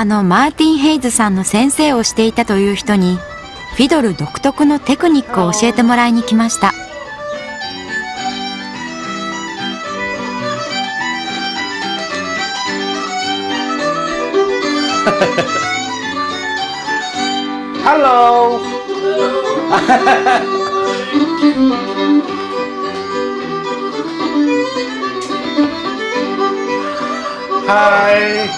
マーティン・ヘイズさんの先生をしていたという人にフィドル独特のテクニックを教えてもらいに来ました。Hello. Hi.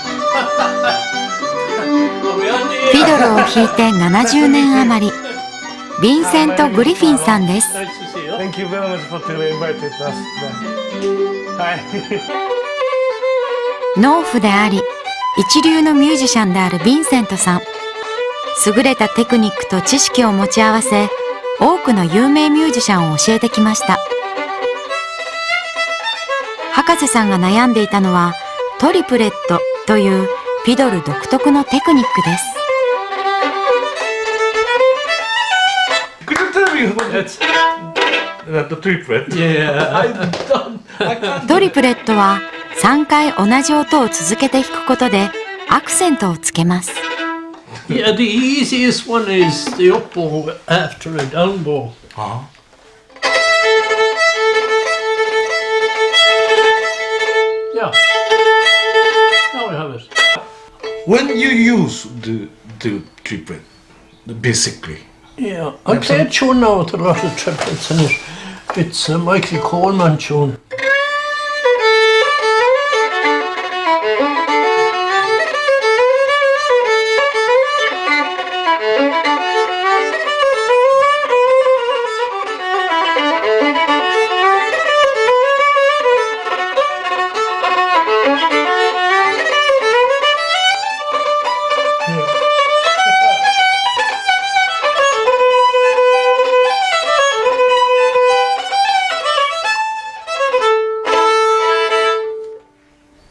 フィドルを弾いて70年余り、ヴィンセント・グリフィンさんです。Thank you very much for inviting us. Hi. 農夫であり、一流のミュージシャンであるヴィンセントさん。優れたテクニックと知識を持ち合わせ、多くの有名ミュージシャンを教えてきました。博士さんが悩んでいたのはトリプレットというフィドル独特のテクニックです。Could you tell me what the triplet? Yeah, I can't. トリプレットは3回同じ音を続けて弾くことでアクセントをつけます。yeah. The easiest one is the up bow after a down bow. Yeah. Now we have it. When you use the triplet, basically. Yeah, I play a tune now with a lot of triplets in it. It's a Michael Coleman tune.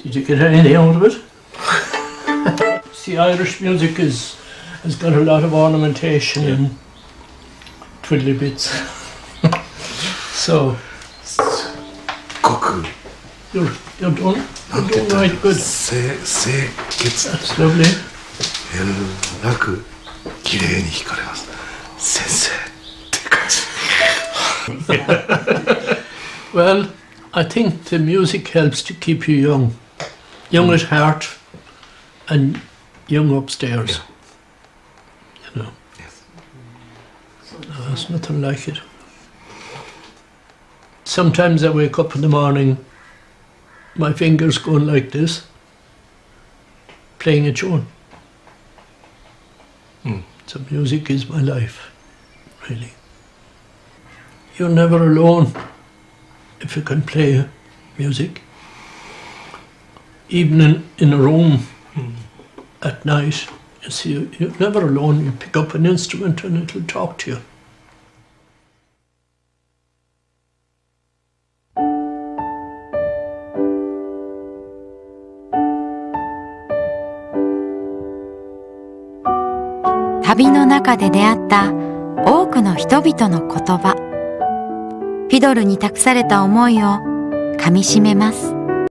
Did you get anything out of it? See, Irish music has got a lot of ornamentation and twiddly bits. So Koku. you're done. You're doing right good. That's lovely. なく綺麗に弾かれます。先生って感じ。Well, I think the music helps to keep you young. Young at heart and young upstairs. You know. Yes. No, there's nothing like it. Sometimes I wake up in the morning, my fingers going like this, playing a tune. So music is my life, really. You're never alone if you can play music. Even in a room at night, you see, you're never alone. You pick up an instrument and it'll talk to you.「旅の中で出会った多くの人々の言葉」、フィドルに託された思いをかみしめます。